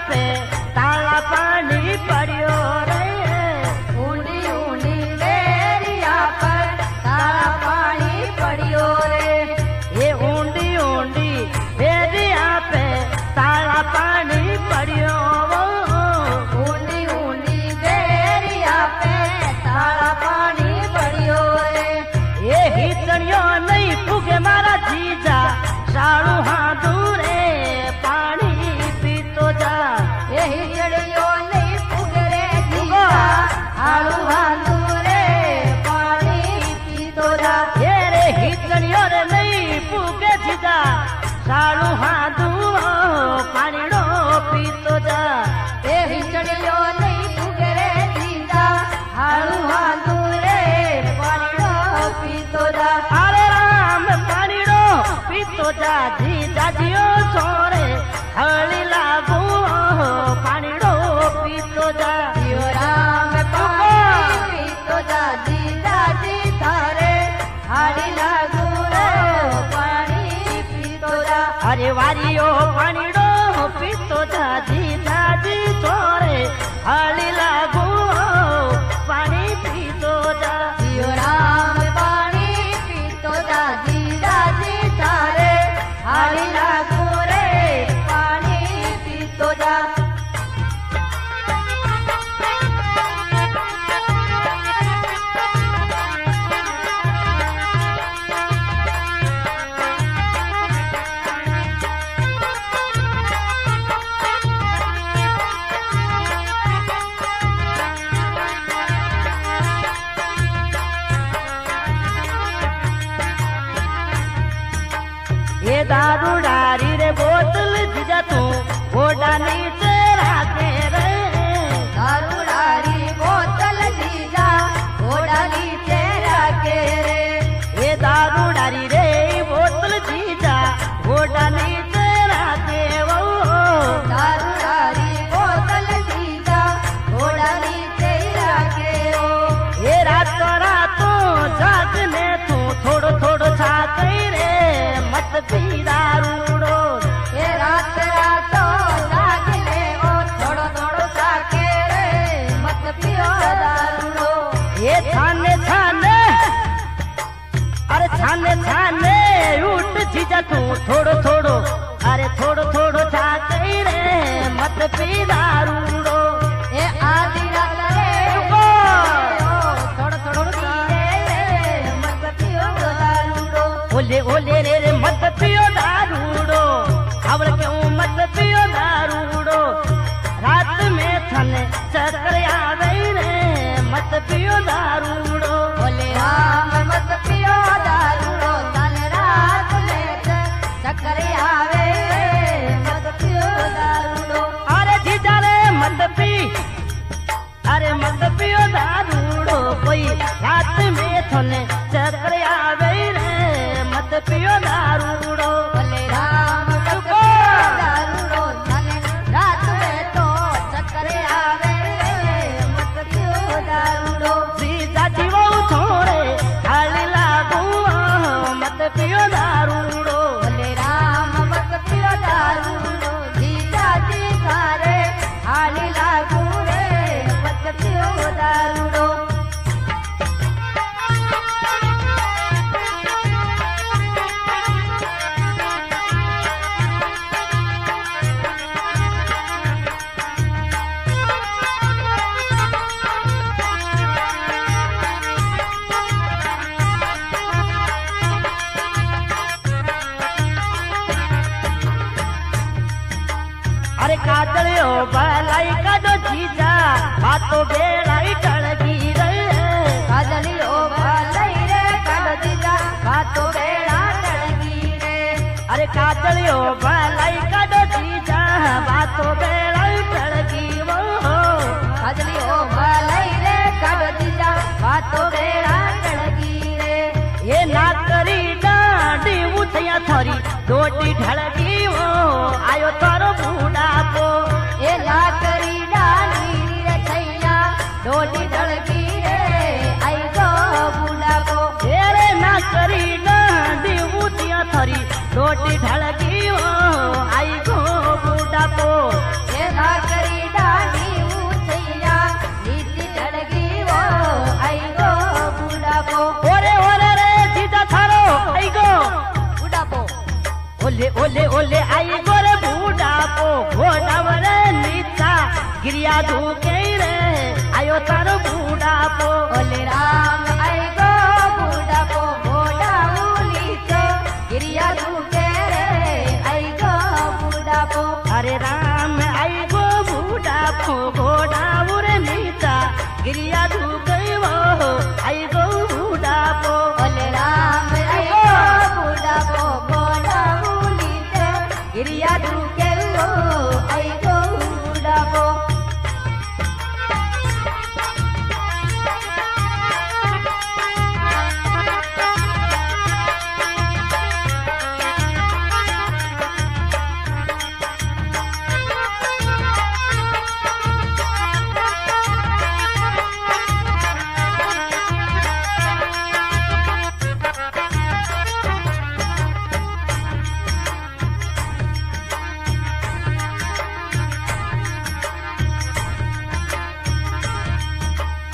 पे ताला पानी पड़ियो रे। ऊंडी ऊंडी बेरिया पर ताला पानी पड़ियो रे। ये ऊंडी ऊंडी बेरिया पे ताला पानी पड़ियो। ऊंडी ऊंडी बेरिया पे ताला पानी पड़ियो रे। ये हिचड़ियो नहीं पुगे मारा जीजा साड़ू हाँ दूरे पानी पीतो जा। ये हिचड़ियो नहीं पुगे रे जीजा हालू हालू रे पानी पीतो जा। ये रे हिचड़ियो रे नहीं पुगे जीजा साड़ू हाँ दूरो पानी रो पीतो जा। ये हिचड़ियो नहीं पुगे रे जीजा हालू हालू रे पानी रो पीतो जा। अरे राम पानी रो पीतो जा जीजा जियो छोरे हली लागू पानी रो पीतो जा। जियो राम पानी पीतो जा जीजा जी थारे हाली लागू रे पानी पीतो जा। अरे वारियो पानी रो पीतो जा जीजा जी छोरे हली लागू पानी पीतो जा। जियो राम पानी पीतो जा जीजा जी थारे हाली लागू रे पानी पीतो जा। ये दारू डारी रे बोतल जीजा तू गोडा नीचे राखे रे। दारू डारी बोतल जीजा घोड़ा नीचे रखे रे। ये दारू डारी रे बोतल जीजा गोडा नीचे राखे वो। दारू डारी बोतल जीजा घोड़ा नीचे रखे रो। ये रातो रातो जागने तू थोड़ो थोड़ो छाकई रे मत पी दारूड़ो। ये रात रातो जागले ओ थोड़ो थोड़ो साके रे मत पियो दारूड़ो। ये छाने छाने अरे छाने छाने उठ जीजा तू थोड़ो थोड़ो अरे थोड़ो थोड़ो छाकई रे मत पी दारूड़ो। ये आधी रात रे ओ थोड़ो थोड़ो पिए रे मत पियो दारूड़ो। ओले ओले रे रे मत पियो दारूड़ो खबर क्यों मत पियो दारूड़ो। रात में थने चक्कर आवे रे मत पियो दारूड़ो। बोले राम मत पियो दारूड़ो तन रात में चक्कर आवे रे मत पियो दारूड़ो। अरे जीजा रे मत पी अरे मत पियो दारूड़ो कोई रात में थने चक्कर आवे रे मत पियो दारूड़ो। बोले राम मत पियो दारूड़ो तन रात में तो चक्कर आवे रे मत पियो दारूड़ो। जीजा जीवो छोरे खाली लागू मत पियो दारूड़ो। बोले राम मत पियो दारूड़ो जीजा जी थारे हाली लागू रे मत पियो दारूड़ो। अरे काजलियो भलाई का जो जीजा बातों बेलाई टड़गी रे। काजलियो भलाई रे कल जीजा बातों बेड़ा टड़गी रे। अरे काजलियो भलाई का जो जीजा बातों बेलाई टड़गी वो। काजलियो भलाई रे कल जीजा बातों बेड़ा टड़गी रे। ये नाकरी डांडी उठिया थोरी डोटी ढड़गी वो आयो तारो बूढ़ापो। ये लाकरी डाली रे छैया डोली ढड़की रे आई गो बुलाबो। तेरे नाकरी डांडी उठिया थोरी डोटी ढड़गी वो आई गो बूढ़ापो। ये ओले ओले ओले आई गोरे बूढ़ा को घोड़ाव रे नीचा गिरिया धूके रे आयो तारो बूढ़ा को ओले राम आई गो बूढ़ा को घोड़ा नीचो गिरिया धूके रे आई गो बूढ़ा को अरे राम आई गो बूढ़ा को घोड़ाव रे नीचा गिरिया धूके वो आई गो बूढ़ा को ओले राम आई गो बूढ़ा को घोड़ा नीचो गिरिया धूके वो आई गो बूढ़ा को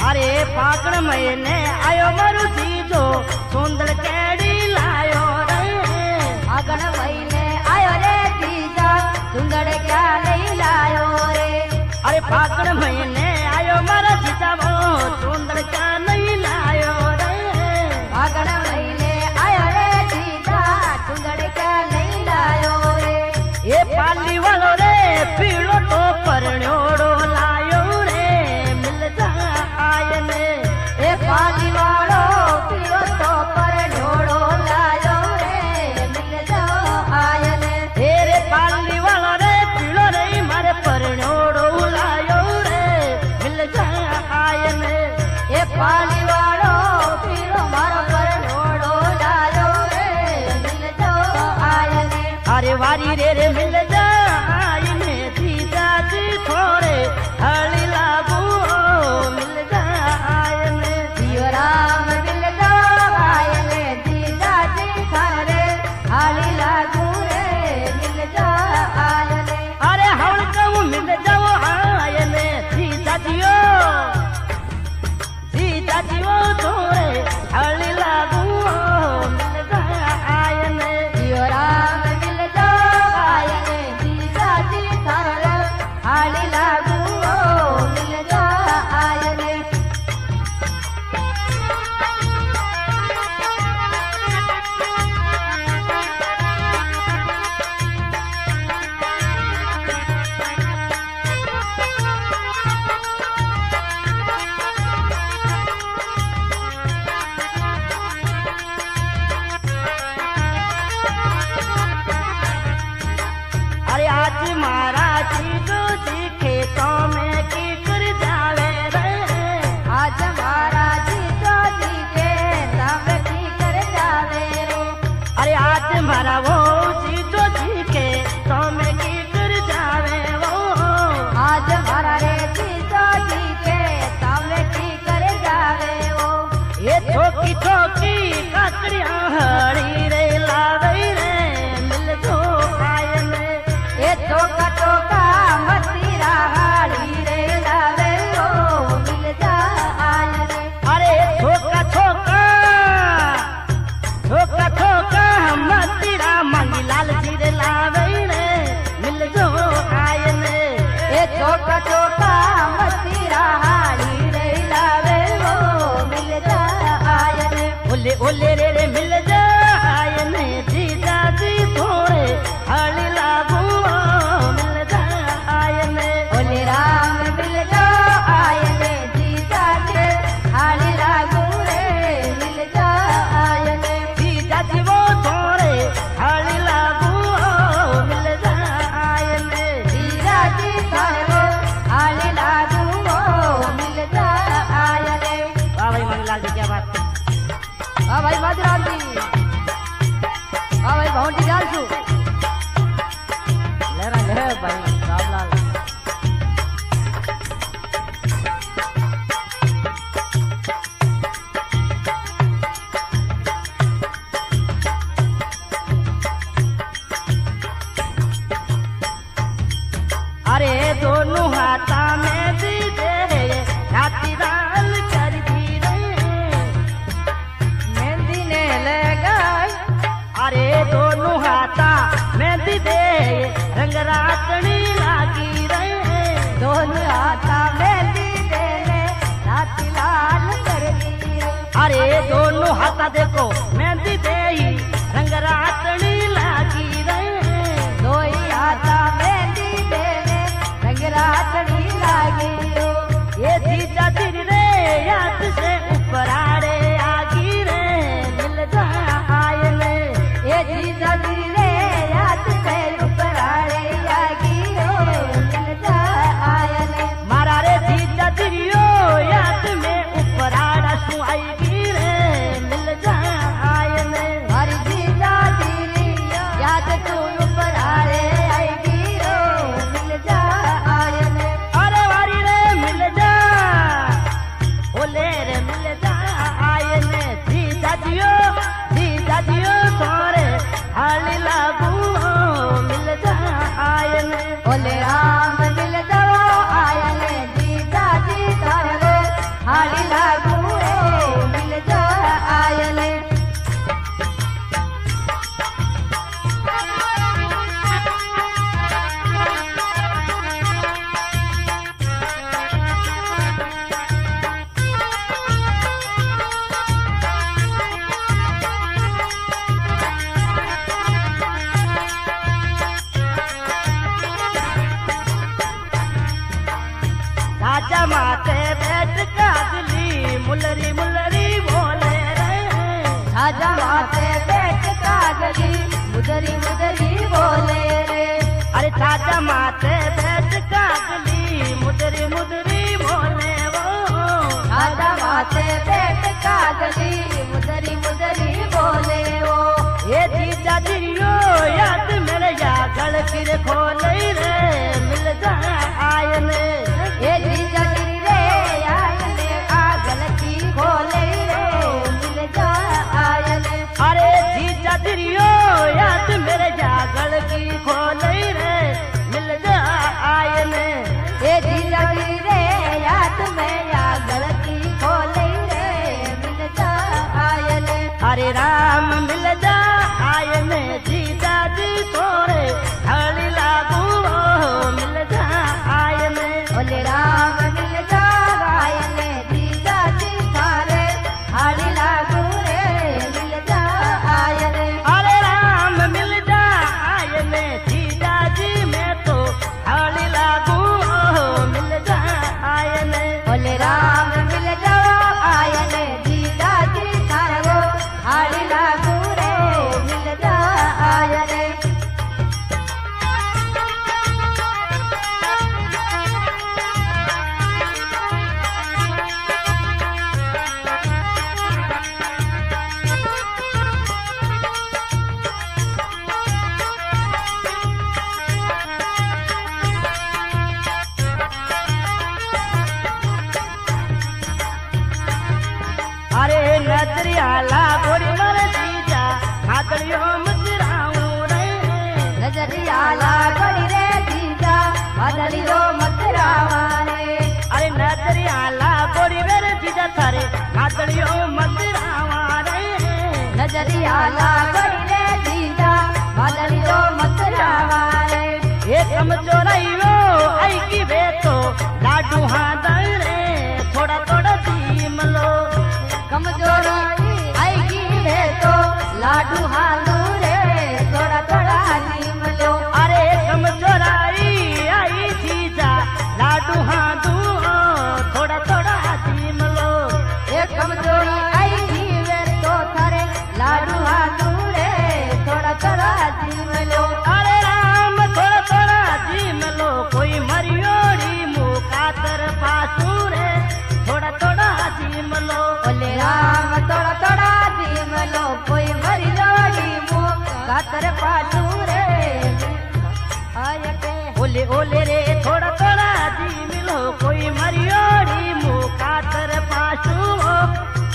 अरे फागण महीने आयो मारू जीजो सुंदर केड़ी लायो रे फागण महीने आयो रे जीजा सुंदर क्या नहीं लायो रे अरे फागण महीने आयो मारा जीजा वो सुंदर क्या नहीं लायो रे फागण महीने आयो रे जीजा सुंदर क्या नहीं लायो रे ये पाली वालो रे पीड़ो तो परण्योड़ो लायो रे मिल जा आयने ए पाली वालो पियो तो पर ढोड़ो लायो रे मिल जाओ आयने तेरे पाली वाला रे पीड़ो रे मारे परण्योड़ो लायो रे मिल जा आयने ए पाली वालो पियो मारो पर ढोड़ो लायो रे मिल जाओ आयने अरे वारी रे मिल जा आयने जीजा जी थोड़े हली लागू मिल जा आयने जियो राम मिल जाओ आयने जीजा जी थारे हाली लागू रे मिल जाओ आयने अरे हवल कहूँ मिल जाओ आयने जीजा जियो थोड़े हली लागू मिल जा आयने जियो राम मिल जाओ आयने जीजा जी थारे हाली लागू मिल जाओ आयने अरे आज महाराज जी खेतों में की कर जावे रे आज महाराज जी के तब की कर जावे रे अरे आज मारा वो जी के तो में की कर जावे वो आज हमारा रे जीजा जी के तब की कर जावे वो ये ठोकी ठोकी काकड़ियां हरी रे लावे रे मिल जो आयने ए टोका टोका मतीरा हाली रे लावे वो मिल जा आयने अरे ठोका ठोका ठोका ठोका मतीरा मंगी लाल जी रे लावे रे मिल जो आयने ए टोका टोका मतीरा हाली रे लावे वो मिल जा आयने ओले ओले रे मिल जा आयने जीजा जी थोड़े हली लागू मिल जा आयने ओले राम मिल जाओ आयने जीजा जी हाली लागू रे मिल जा आयने जीजा जी वो थोड़े हली लागू मिल जा आयने जीजा जी थारे हाली लागू मिल जा आयने वाह भाई मंगलाल जी क्या बात हाँ भाई बाजराम जी हाँ भाई भौंटी डाल छू ले रहा है भाई रामलाल अरे दोनों हाथा में दी दे राती दाल कर दी रे मेहंदी ने लगाई अरे दोनों हाथा रातनी लागी रहे दोनों हाथा मेहंदी देने रात लाल कर दी अरे दोनों हाथा देखो मेहंदी दे रंग रातनी लागी रहे दो हाथा मेहंदी देने रंग रातनी लागी ये जीजा दिल रे याद से ऊपर आड़े आगी रे मिल जा आयने ये जीजा दिल रे याद से ऊपर आड़े आगी मिल जा आयने मारा रे जीजा दिलियो याद में ऊपर आड़ा सु आएगी रे मिल जा आयने हर जीजा दिल याद तू ऊपर आड़े आएगी मिल जा आयने अरे वारी रे मिल जा ओले रे मिल जा आयने जीजा जियो तोरे हाली लागू मिल जा आयने ओले राम मिल जाओ आयने जीजा जी तारे हाली लागू मिल जा आयने राजा माते बैठ कागली मुलरी मुलरी बोले रे राजा माथे बैठ कागली मुदरी मुदरी बोले रे अरे राजा माते बैठ कागली मुदरी मुदरी बोले वो राजा माथे बैठ कागली मुदरी मुदरी बोले वो ये जीजा जियो याद मेरे या गल फिर खोले रे मिल जा आयने ये जीजा गिरी रे आयने आ गलती खोले रे मिल जा आयने अरे जीजा जियो याद मेरे या गल की खोले रे मिल जा आयने ये जीजा गिरी रे याद में या गलती खोले रे मिल जा आयने हरे राम मिल जा आयने जीजा जी तोरे हली लागू मिल जा आयने बोले राम मिल जा आयने जीजा जी थारे हाली लागू रे मिल जा आयने अरे राम मिल जा आयने जीजा जी मैं तो हली लागू मिल जा आयने बोले राम मिल जा आयने जीजा जी थारे हाली लागू रे मिल जा आयने अरे नजरियाला गोरी मर जीजा हाथड़ियों मुजराऊं रे नजरिया लागड़ी रे जीजा बदली रो मत रावाने अरे नजरियाला गोरी मेरे जीजा थारे हाथड़ियों मुजरावा रे नजरिया लागड़ी रे जीजा बदली रो मत रावाने ये कमजोराई वो आई की वे तो लाडू हाथ रे थोड़ा थोड़ा धीम लो कमजोर आएगी रे तो लाडू हालू रे थोड़ा थोड़ा नीम लो अरे कमजोराई आई जीजा लाडू हाथू थोड़ा थोड़ा धीम लो ये कमजोरी आएगी वे तो थारे लाडू हालू रे थोड़ा थोड़ा नीम लो अरे राम थोड़ा थोड़ा धीम लो कोई मरियोड़ी मुकातर पासू रे थोड़ा थोड़ा धीम लो बोले राम थोड़ा थोड़ा नीम लो कोई मरी लोड़ी मुँह कातर पाटू रे आय के ओले ओले रे थोड़ा थोड़ा धीम लो कोई मरियोड़ी मुकातर पासू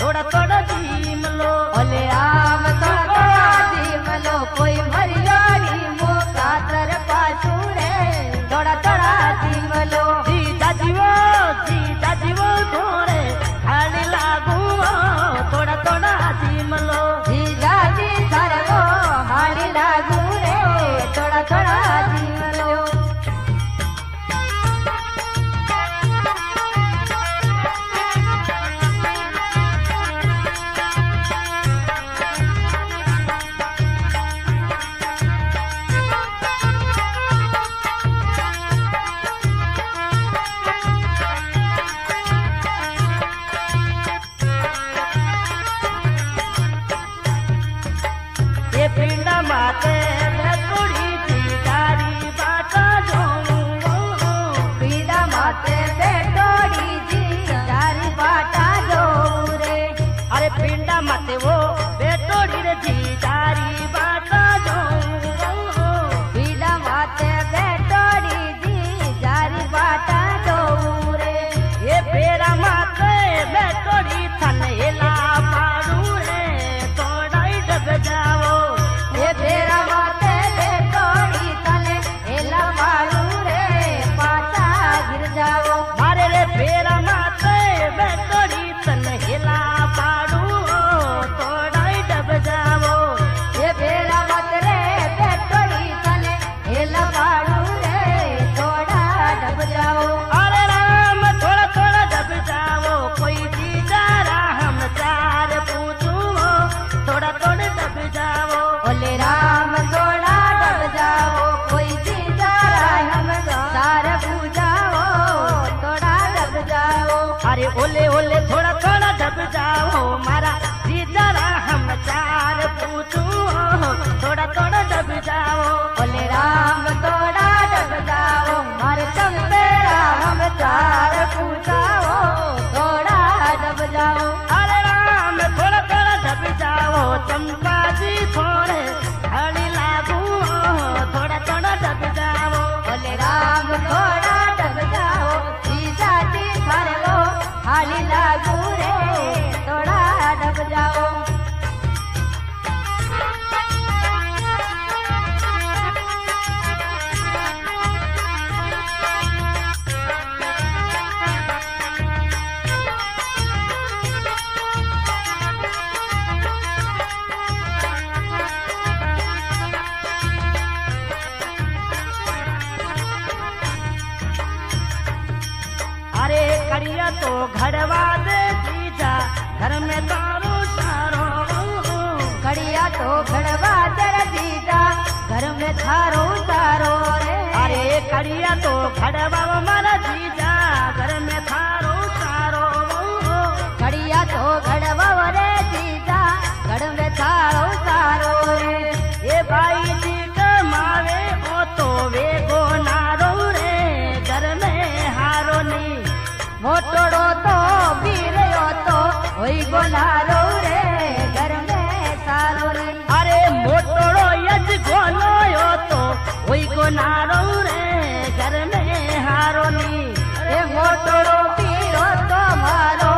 थोड़ा थोड़ा धीम लो बोले राम थोड़ा थोड़ा नीम लो कोई मरी लोड़ी मुँह कातर पाटू रे थोड़ा थोड़ा नीम लो जीजा जीवो थोड़े खाली लागू थोड़ा थोड़ा धीम लो जीजा जी थारे वो हाली लागू रे थोड़ा थोड़ा नीम लो माते बेटोड़ी जी जारी बाटा जो रे अरे पिंडा मत वो बेटोड़ी रे जी जारी बाटा जो पीड़ा माते बेटोड़ी जी जारी बाटा जो रे ये पेरा माते बेटोड़ी थन हेला पाड़ू रे थोड़ा ही डब जाओ ये तेरा माते बेटोड़ी तने हेला मारू रे पाटा गिर जाओ मारे रे पेरा माते बेटोड़ी थन हेला पाड़ू थोड़ा ही डब जाओ ये तेरा मत रे बेटोड़ी तने हेला मारू रे थोड़ा डब जाओ अरे राम थोड़ा थोड़ा डब जाओ कोई जी जा रहा हम चार पूछू थोड़ा थोड़ा डब जाओ ओले राम थोड़ा डब जाओ कोई जी जा रहा हम सारे पूजाओ थोड़ा डब जाओ अरे ओले ओले थोड़ा थोड़ा डब जाओ मारा जी जा रहा हम चार पूछू थोड़ा थोड़ा डब जाओ ओले राम थोड़ा डब जाओ मारे तुम बेड़ा हम चार पूजाओ थोड़ा डब जाओ अरे राम थोड़ा थोड़ा डब जाओ चंपा जी थोड़े हड़ी लागू थोड़ा थोड़ा डब जाओ ओले राम थोड़ा डब जाओ सीधा जी थारे लो हाली लागू रे थोड़ा डब जाओ अरे कड़िया तो घड़वा दे जीजा घर में तारो सारो कड़िया तो घड़वा तेरा जीजा घर में थारो तारो रे अरे कड़िया तो घड़वा मारा जीजा घर में थारो सारो कड़िया तो घड़वा रे जीजा घर में थारो तारो रे ये भाई जी कमावे ओ तो वे गो नारो रे घर में हारो नी मोटोड़ो तो बीरो तो वही गोलारो रे घर में सारो रे अरे मोटोड़ो यज गोनो यो तो वही को नारो रे घर में हारो नी ए मोटोड़ो पीरो तो मारो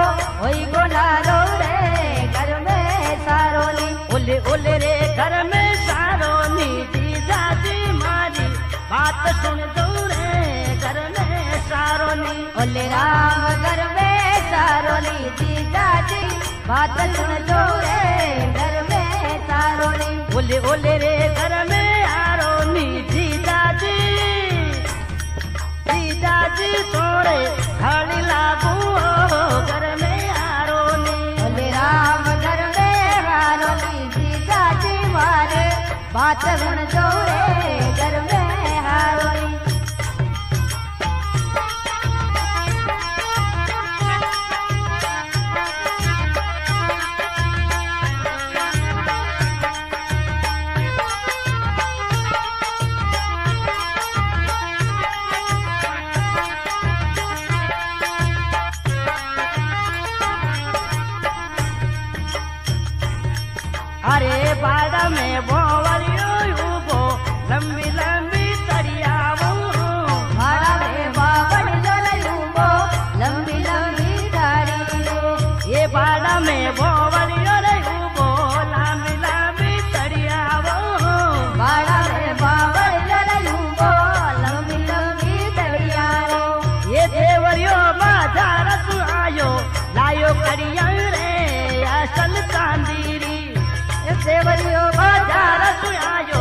वही गोलारो रे घर में सारो रे ओले ओले रे घर में सारो नी जीजा जी मारी बात सुन दो रे घर में सारो नी ओले राम घर में सारो रे जीजा जी बात सुन लो रे घर में सारो रे ओले ओले रे घर में आरो नी जीजा जी थोड़े हड़ी लागू घर में आरो नी ओले राम घर में हारो रे जीजा जी मारे बात सुन लो रे घर में हारो रे अरे बाड़ा में बोवरियो यूबो लंबी लंबी तड़िया भाड़ा में बावड़ ललूबो लंबी लंबी दाढ़ी ये बाड़ा में बोवरियो रे यूबो लंबी लंबी तड़िया भाड़ा में बावड़ ललूबो लंबी लंबी दड़िया ये देवरियो बाजार तू आयो लायो कड़िया रे असल चांदीरी देवरियो बाजार तू आयो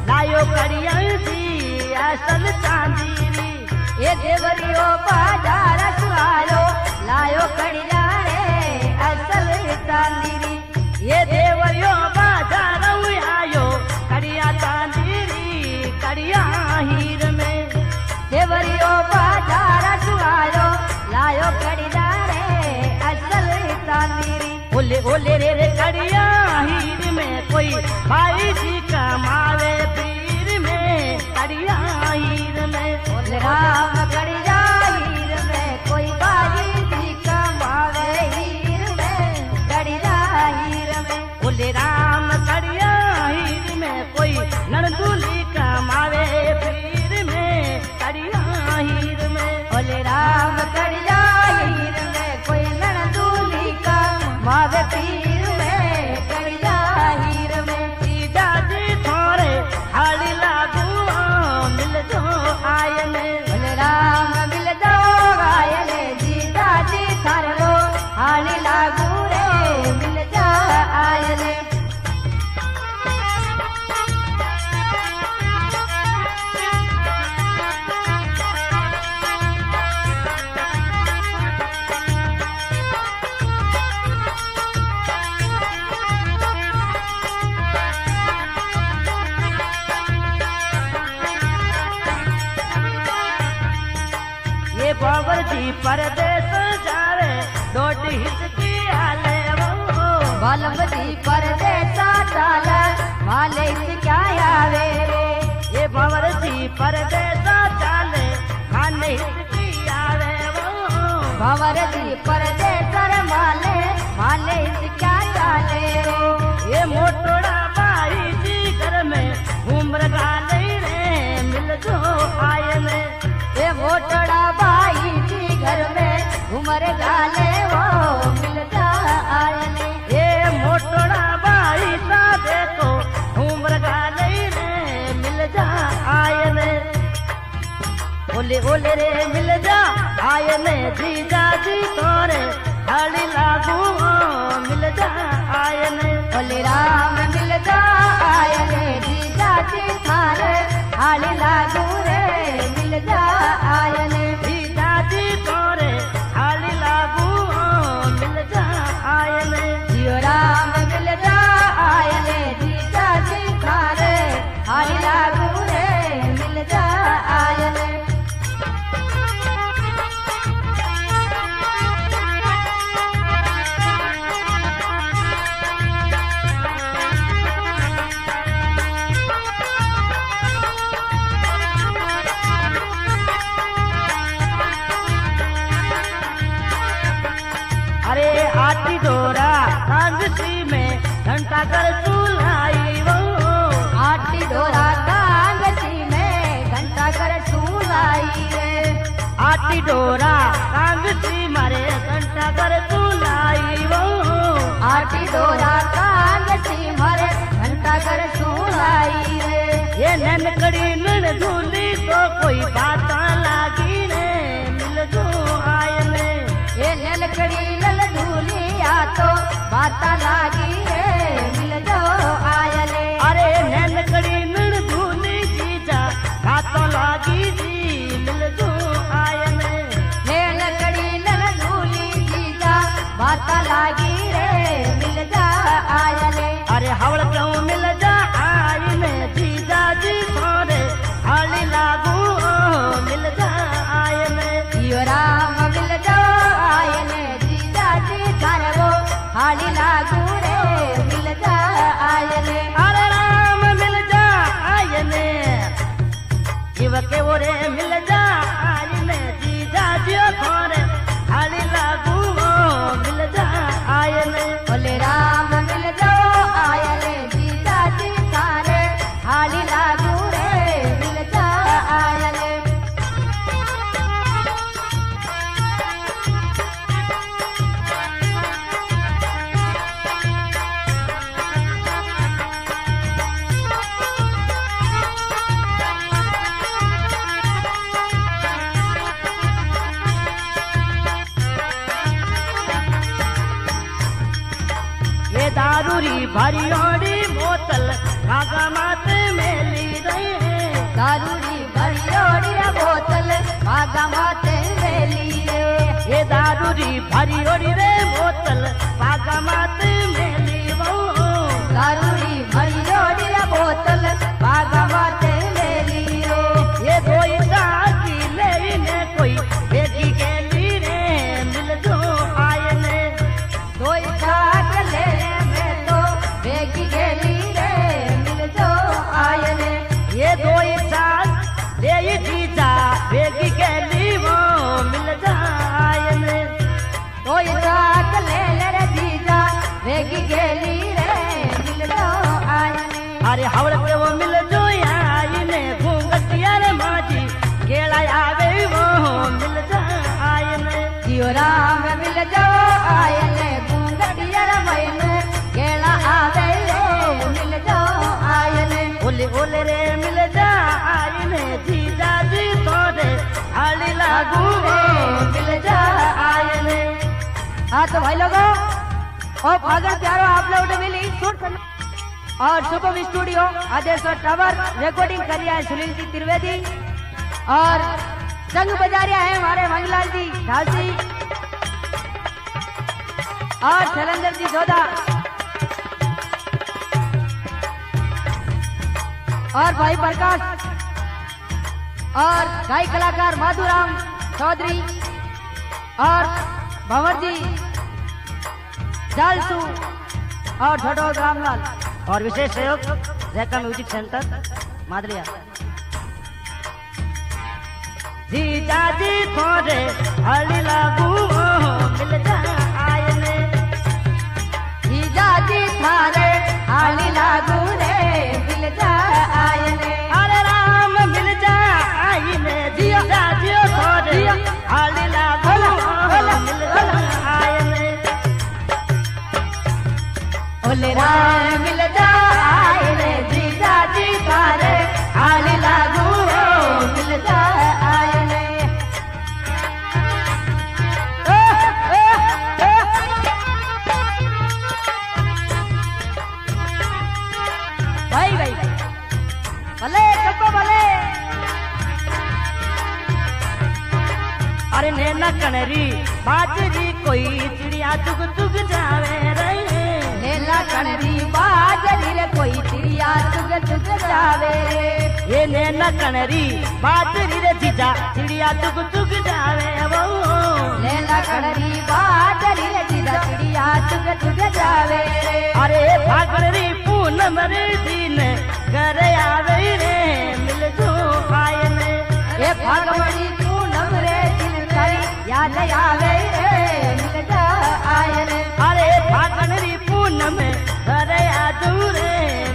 लायो कड़िया दी असल चांदीरी ये देवरियो बाजार सुआलो लायो कड़िया रे असल चांदीरी ये देवरियो बाजार आयो कड़िया चांदीरी कड़िया हीर में देवरियो बाजार सुआलो लायो कड़िया रे असल चांदीरी ओले ओले रे कड़िया हीर में कोई भाई जी कमावे पीर में कड़िया हीर में राम कड़िया हीर बाबर जी परदेस जावे डोडी हिचकी आले वो बालम जी परदेसा चाल माले क्या आवे रे ये बाबर जी परदेस चाले माने हिचकी आवे वो भंवर जी परदेसर माले माले क्या चाले रे ये मोटोड़ा बाई जी घर में घूमर गाले रे मिल जो आए में ये मोटड़ा बाई जी घर में घुमर गाले वो मिल जा आयने ये मोटोड़ा बाई सा देखो घूमर गाले रे मिल जा आए में ओले ओले रे मिल जा आए में जीजा जी तोरे हड़ी लागू मिल जा आए में बोले राम मिल जा आयने जीजा जी थारे हाली लागू रे मिल जा आयने जीजा जी तोरे हड़ी लागू मिल जा आए में जियो राम मिल जा आयने जीजा जी थारे हाली लागू रे मिल जा आयने अरे आटी डोरा कांगसी में घंटा कर चूल्हाई वो आटी डोरा कांगसी में घंटा कर चूलाई रे आटी डोरा कांगसी मारे घंटा कर चूल्हाई वो आटी डोरा कांगसी मारे घंटा कर चूलाई रे ये ननकड़ी नन धूली तो कोई बात लागी ने मिल जो आए ने ये नलकड़ी लल धूलिया तो बाता लागी रे मिल जो आयले अरे ननकड़ी नन धूली जीजा बात लागी जी मिल जो आए ने ये नलकड़ी लल धूली जीजा बाता लागी रे मिल जा आयले अरे हवड़ क्यों मिल जा आई में जीजा जी थोड़े हड़ी लागू मिल जा आए में जियो राम मिल जा आयले जीजा जी थारे वो हाली लागू रे मिल जा आयले अरे राम मिल जा आए ने जीव के ओरे मिल जा आई में जीजा जी थोड़े हड़ी लागू मिल जा आए ने बोले राम मिल जा आयले जीजा जी थारे हाली लागू रे मिल जा आयले ये दारूरी भरियोड़ी बोतल कागा माते मेली रही है दारूड़ी भरियोड़ी बोतल भागा माते वेली रे ये दारूरी भरियोड़ी रे बोतल कागा माते मेली वो दारूड़ी भरियोड़ी बोतल भागा माते वेली रे ये दो की ले ने कोई बेटी के लीरे मिल जो आए ने कोई छाट ले मैं तो बेगी गेली रे मिल जो आयने ये दो ले जीजा बेगी के ली वो मिल जा आए ने कोई छाट ले रे जीजा बेगी गेली रे मिल जो आयने अरे हवड़ पे वो मिल जो आई ने घूंघटिया रे माजी केला आवे वो मिल जा आए ने जियो राम मिल जो आयने घूंघटिया मैन केला आवे रे मिल जो आयने ओले ओले रे मिल जा आई ने जीजा जी तोरे हड़ी लागू रे मिल जा आए ने हाँ तो भाई लोगों और फागण प्यारो आप लोगों ने मिली शूट करना और Shubham studio Adeshwar tower recording कर रहा है सुनील जी त्रिवेदी और संग बजा रहा है हमारे मंगलाल जी ढालसी और शैलेंद्र जी जोधा और भाई प्रकाश और गायक कलाकार माधुराम चौधरी और भंवर जी जालसू और छोटो रामलाल और विशेष सहयोग जयका म्यूजिक सेंटर मादरिया। जीजा जी थोड़े हली लागू मिल जा आयने, जीजा जी थारे हाली लागू रे मिल जा आयने। अरे राम मिल जा आयने, जीजा जी थोड़े हली लागू मिल जा आयने। ओले राम मिल जा आयने, जीजा जी थारे हाली लागू मिल जा आयने। भाई भाई भले कब्बो भले। अरे नैना कनरी बाजरी कोई चिड़िया चुग चुग जावे रहे, नेला कणरी बाजरी रे कोई चिड़िया चुग चुग जावे रे। ये नैना कनरी बाजरी रे जीजा चिड़िया चुग चुग जावे वो। नेला कणरी बाजरी रे जीजा चिड़िया चुग चुग जावे रे। अरे फागणरी पूनम रे दिन घर आवे रे मिल जो आयने। ए फागवणी पूनम रे दिन करी याद आवे रे मिल जा आयने। अरे फागणरी पूनम घर आजू रे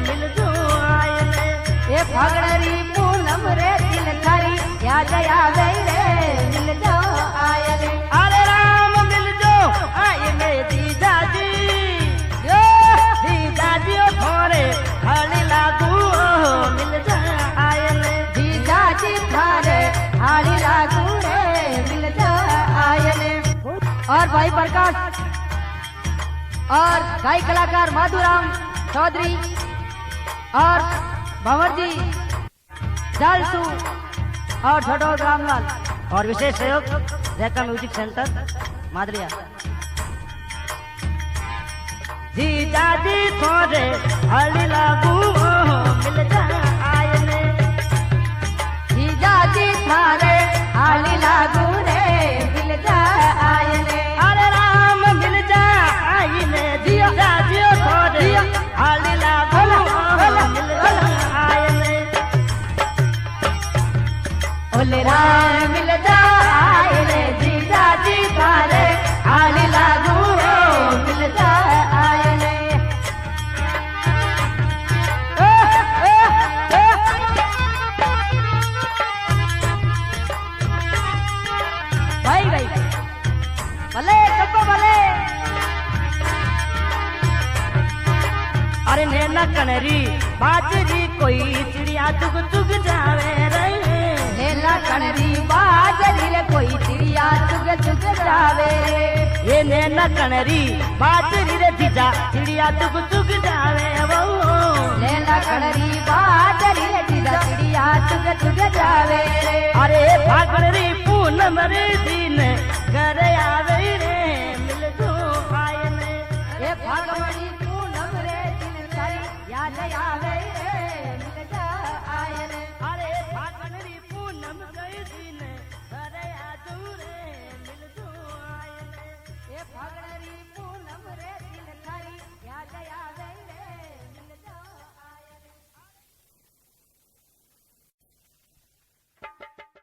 मिल जो आयने। ए फागणरी पूनम रे दिन करी याद आवे रे मिल जा आयने। अरे राम मिल जो आयने जीजा जी, जीजा जी ओ थोड़े हली लागू मिल जा आयने। जीजा जी थारे हाली लागू रे मिल जा आयने। और भाई प्रकाश और गाय कलाकार माधुराम चौधरी और भंवर जी जालसू और छोटो रामलाल और विशेष सहयोग जयका म्यूजिक सेंटर मादरिया। जीजा जी थोड़े हली लागू मिल जा आयने। जीजा जी थारे हाली लागू रे मिल जा आयने। अरे राम मिल जा आयने, जीजा जी थोड़े हली लागू मिल जा आयने। ओले राम मिल जा आयने, जीजा जी थारे हाली लागू मिल जा आयने। भाई भाई भले कब्बो भले। अरे नैना कनरी बाजरी कोई चिड़िया चुग चुग जावे रहे, नेला कणरी बाजरी रे कोई चिड़िया चुग चुग जावे रे। ये नैना कनरी बाजरी रे जीजा चिड़िया चुग चुग जावे वो। नेला कणरी बाजरी रे जीजा चिड़िया चुग चुग जावे रे। अरे फागणरी पूनम रे दिन